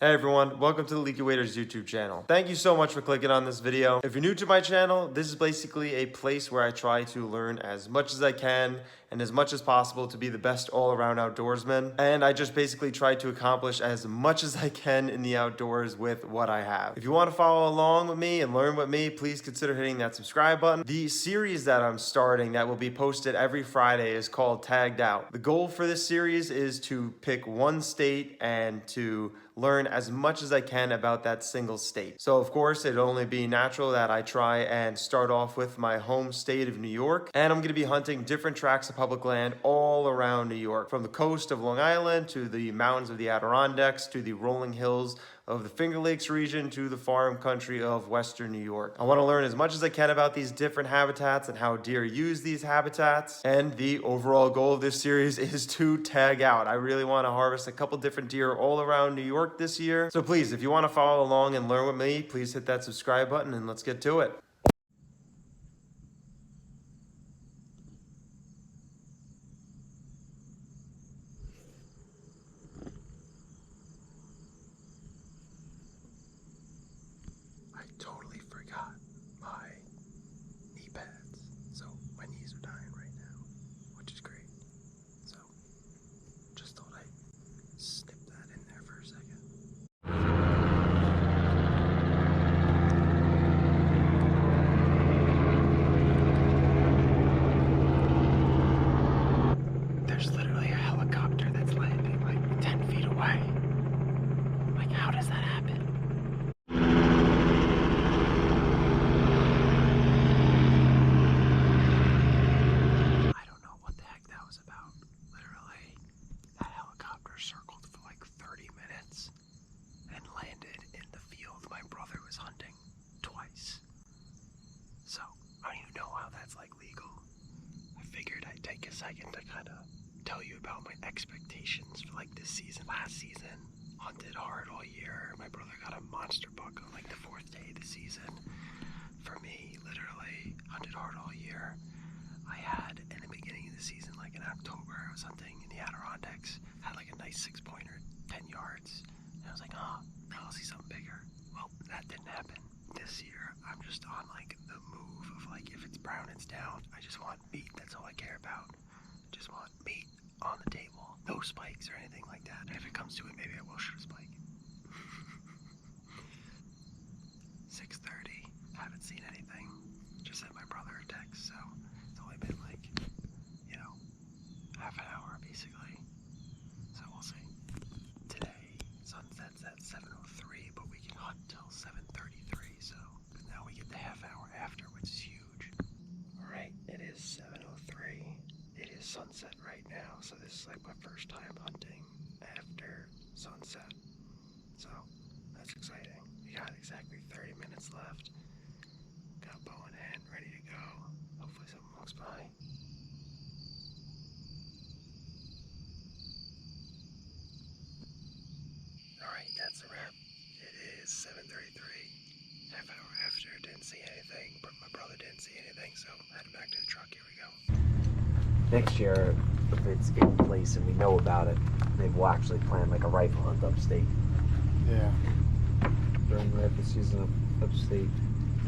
Hey everyone, welcome to the Leaky Waiters YouTube channel. Thank you so much for clicking on this video. If you're new to my channel, this is basically a place where I try to learn as much as I can and as much as possible to be the best all-around outdoorsman. And I just basically try to accomplish as much as I can in the outdoors with what I have. If you want to follow along with me and learn with me, please consider hitting that subscribe button. The series that I'm starting that will be posted every Friday is called Tagged Out. The goal for this series is to pick one state and to learn as much as I can about that single state. So of course, it'd only be natural that I try and start off with my home state of New York. And I'm gonna be hunting different tracts of public land all around New York, from the coast of Long Island to the mountains of the Adirondacks to the rolling hills of the Finger Lakes region to the farm country of Western New York. I want to learn as much as I can about these different habitats and how deer use these habitats. And the overall goal of this series is to tag out. I really want to harvest a couple different deer all around New York this year. So please, if you want to follow along and learn with me, please hit that subscribe button and let's get to it. I totally forgot my knee pads, so my knees are dying right now, which is great. So, just thought I'd snip that in there for a second. There's literally a helicopter that's landing like 10 feet away. Like, how does that happen? I don't know what the heck that was about. Literally, that helicopter circled for like 30 minutes and landed in the field my brother was hunting twice. So, I don't even know how that's like legal. I figured I'd take a second to kind of tell you about my expectations for like this season. Last season, hunted hard all year. My brother got a monster buck on like the 4th day of the season. For me, literally, hunted hard all year. I had, in the beginning of the season, like in October, I was hunting in the Adirondacks, had like a nice 6-pointer, 10 yards. And I was like, oh, now I'll see something bigger. Well, that didn't happen. This year, I'm just on like the move of like, if it's brown, it's down. I just want meat, that's all I care about. I just want meat on the table. No spikes or anything like that. And if it comes to it, maybe I will shoot a spike. 6:30, haven't seen anything. Just sent my brother a text, so it's only been like, half an hour basically. So we'll see. Today, sunset's at 7:03, but we can hunt till 7:33, so now we get the half hour after, which is huge. Alright, it is 7:03. It is sunset right now, so this is like my first time hunting after sunset. So, that's exciting. We got exactly 30 minutes left. Got bow in hand, ready to go. Hopefully someone walks by. Alright, that's a wrap. It is 7:33. Half hour after, didn't see anything, but my brother didn't see anything, so heading back to the truck, here we go. Next year, if it's in place and we know about it, maybe we'll actually plan like a rifle hunt upstate. Yeah. During rifle season upstate,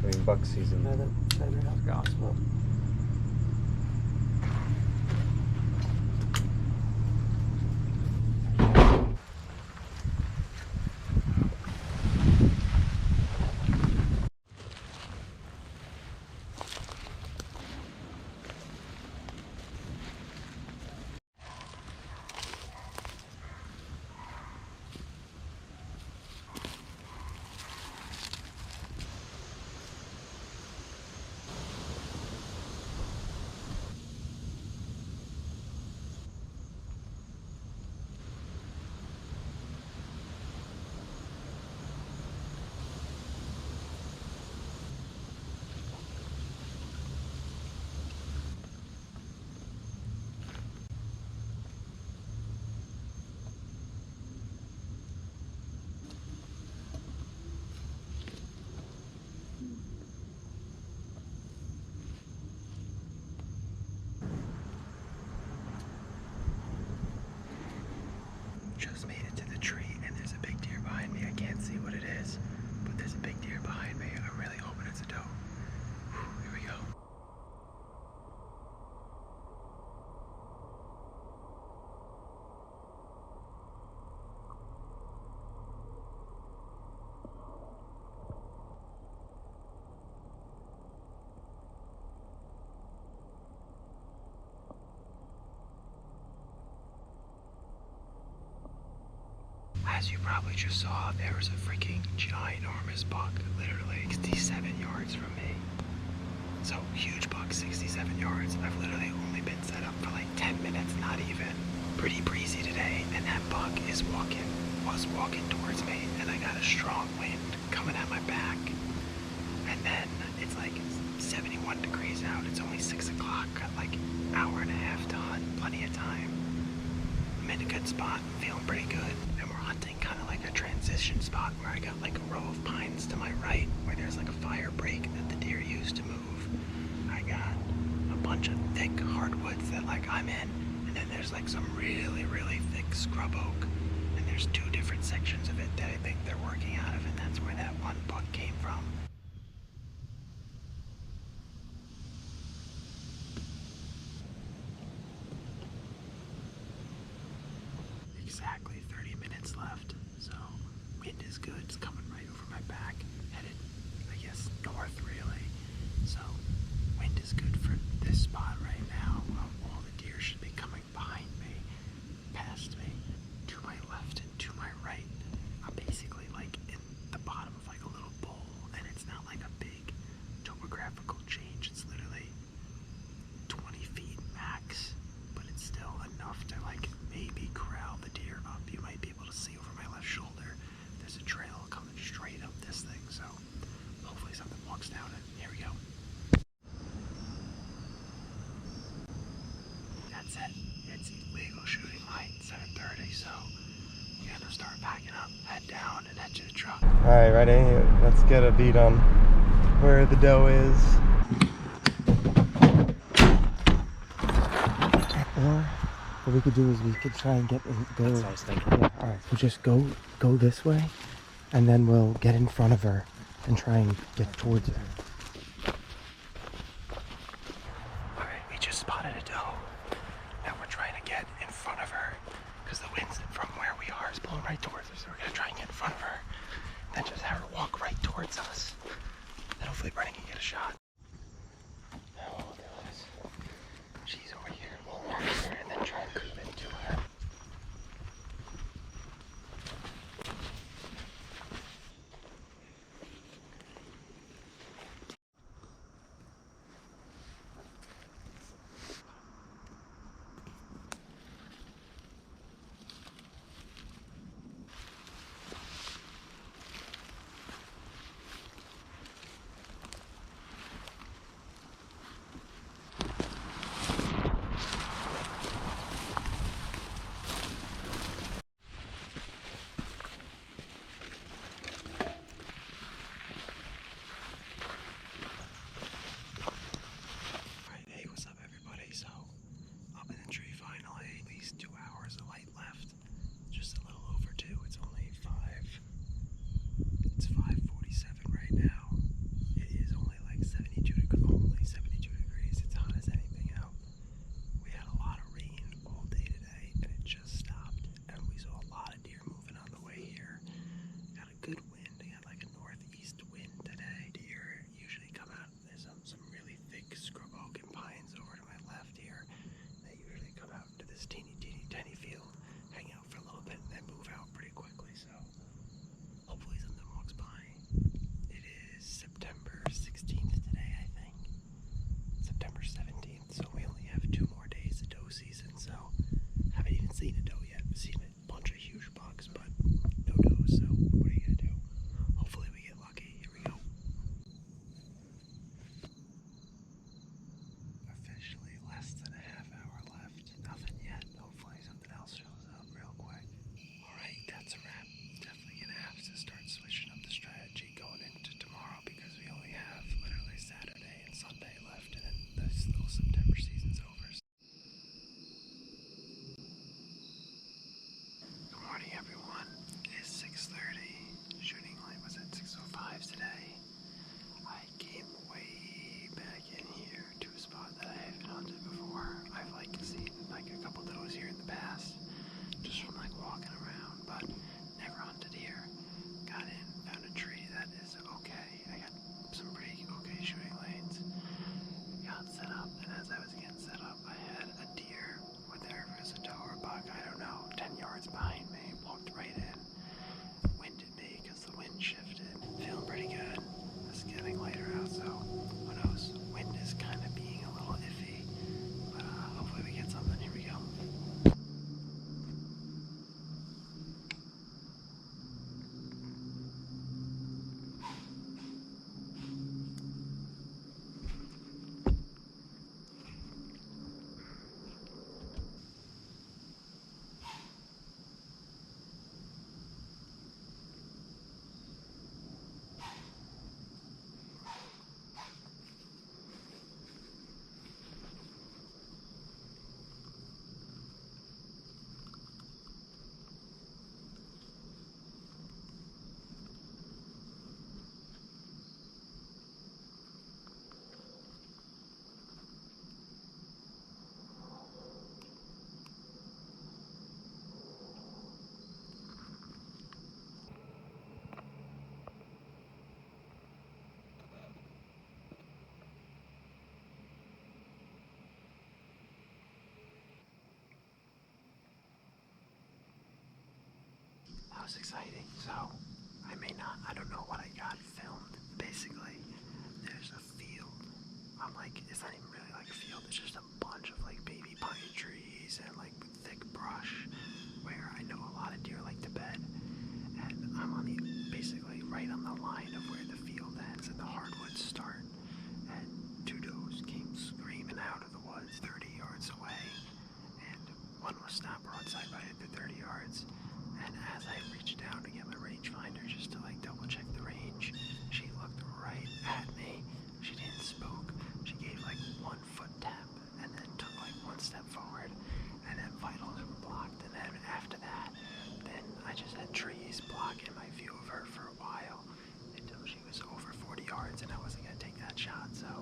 during buck season. That's gospel. Just made it to the tree and there's a big deer behind me. As you probably just saw, there was a freaking ginormous buck, literally 67 yards from me. So, huge buck, 67 yards. I've literally only been set up for like 10 minutes, not even. Pretty breezy today, and that buck was walking towards me, and I got a strong wind coming at my back. And then it's like 71 degrees out. It's only 6 o'clock. Got like an hour and a half to hunt, plenty of time. I'm in a good spot, I'm feeling pretty good. And we're hunting kind of like a transition spot where I got like a row of pines to my right where there's like a fire break that the deer used to move. I got a bunch of thick hardwoods that like I'm in, and then there's like some really, really thick scrub oak. And there's two different sections of it that I think they're working out of, and that's where that one buck came from. Exactly 30 minutes left, so wind is good. It's coming right over my back, headed, I guess, north really. So wind is good for this spot right now. All the deer should be coming behind me, past me, to my left and to my right. I'm basically like in the bottom of like a little bowl, and it's not like a big topographical change. It's literally 20 feet max, but it's still enough to like maybe corral the deer up. You might be able to see over my left shoulder. There's a trail coming straight up this thing, so hopefully something walks down it. Here we go. That's it. It's illegal shooting light, 7:30, so we gotta start packing up, head down, and head to the truck. Alright, ready? Let's get a beat on where the doe is. Or what we could do is we could try and go. That's what I was thinking. Yeah, alright. So just go this way, and then we'll get in front of her and try and get towards her. Alright, we just spotted a doe. Now we're trying to get in front of her because the wind from where we are is blowing right towards us. So we're gonna try and get in front of her, then just have her walk right towards us. Then hopefully Brennan can get a shot. Now what we'll do is, she's over here, we'll walk her and then try and creep into her. I don't know what I got filmed. Basically, there's a field. I'm like, it's not even really like a field. It's just a bunch of like baby pine trees and like thick brush where I know a lot of deer like to bed. And I'm on basically right on the line of where the field ends and the hardwoods start. And two does came screaming out of the woods 30 yards away. And one was stopped broadside by it at 30 yards. And as I reached down to get my rangefinder just to like double check the range, she looked right at me. She didn't spook. She gave like 1 foot tap and then took like 1 step forward. And then vitals were blocked. And then after that, then I just had trees blocking my view of her for a while until she was over 40 yards and I wasn't going to take that shot. So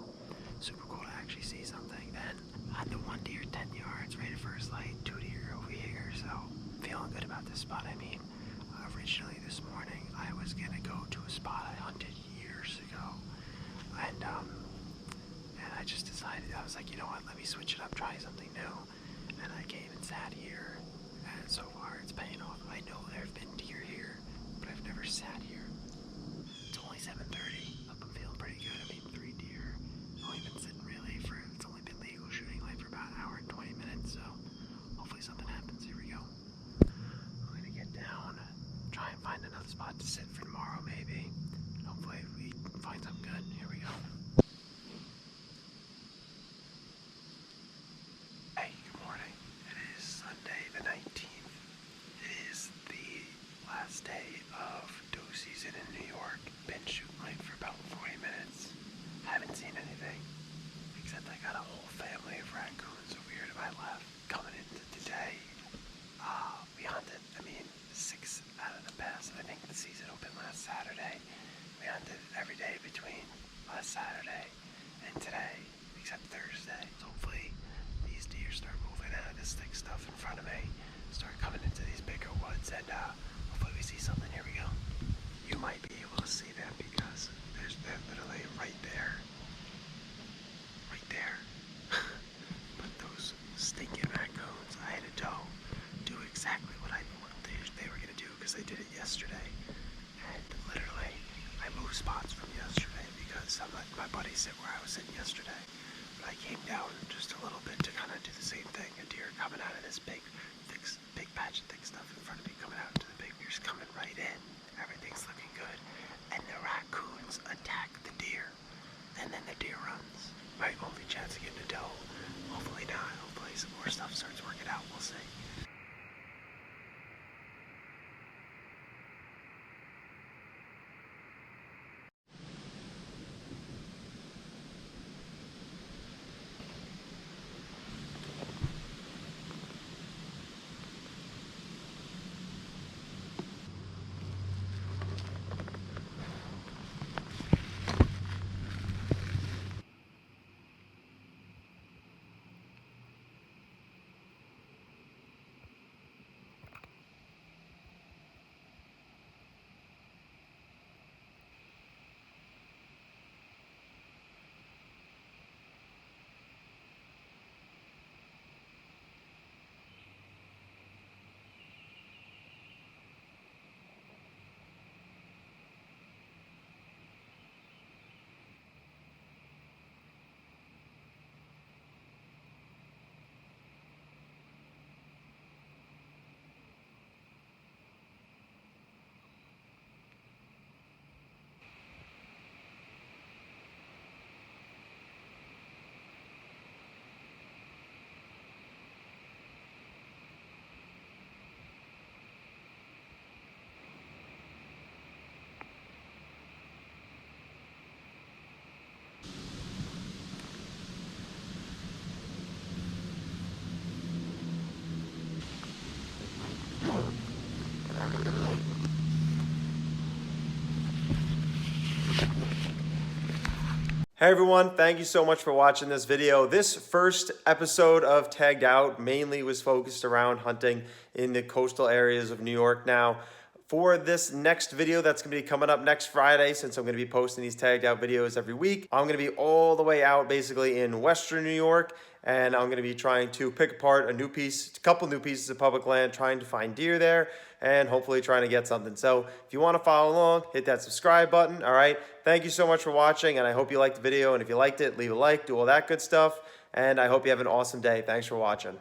super cool to actually see something. Then I had the 1 deer 10 yards right at first light, 2 deer over here. So feeling good about this spot. I mean, originally this morning I was going to go to a spot I hunted years ago. And I just decided, I was like, you know what, let me switch it up, try something new. And I came and sat here, and so far it's paying off. I know there have been deer here, but I've never sat here. It's only 7:30. I'm feeling pretty good. I mean, 3 deer. I've only been sitting really for, it's only been legal shooting like for about an hour and 20 minutes, so hopefully something happens. Here we go. I'm gonna get down, try and find another spot to sit for tomorrow maybe. Hopefully we find something good. Here we go. Hey, good morning. It is Sunday the 19th. It is the last day of doe season in New York. Been shooting like for about 40 minutes. Haven't seen anything. Except I got a whole family of raccoons over here to my left. Coming into today. We hunted, 6 out of the past. I think the season opened last Saturday. We hunted every day between last Saturday and today, except Thursday. So hopefully these deer start moving out of this thick stuff in front of me, start coming into these bigger woods, and hopefully we see something. Here we go. You might be able to see them because they're literally right there. Right there. But those stinking raccoons, I had to do exactly what they were going to do because they did it yesterday. And literally, I moved spots from yesterday because I'm letting my buddy sit where I was sitting yesterday. But I came down just a little bit to kind of do the same thing. A deer coming out of this big patch of thick stuff in front of me, coming out into the big deer's coming right in. Everything's looking good. And the raccoons attack the deer. And then the deer runs. My only chance of getting a doe. Hopefully not. Hopefully some more stuff starts working out. We'll see. Hey everyone, thank you so much for watching this video. This first episode of Tagged Out mainly was focused around hunting in the coastal areas of New York. Now, For this next video that's going to be coming up next Friday, since I'm going to be posting these tagged out videos every week, I'm going to be all the way out basically in Western New York, and I'm going to be trying to pick apart a couple new pieces of public land, trying to find deer there, and hopefully trying to get something. So if you want to follow along, hit that subscribe button. All right. Thank you so much for watching, and I hope you liked the video. And if you liked it, leave a like, do all that good stuff. And I hope you have an awesome day. Thanks for watching.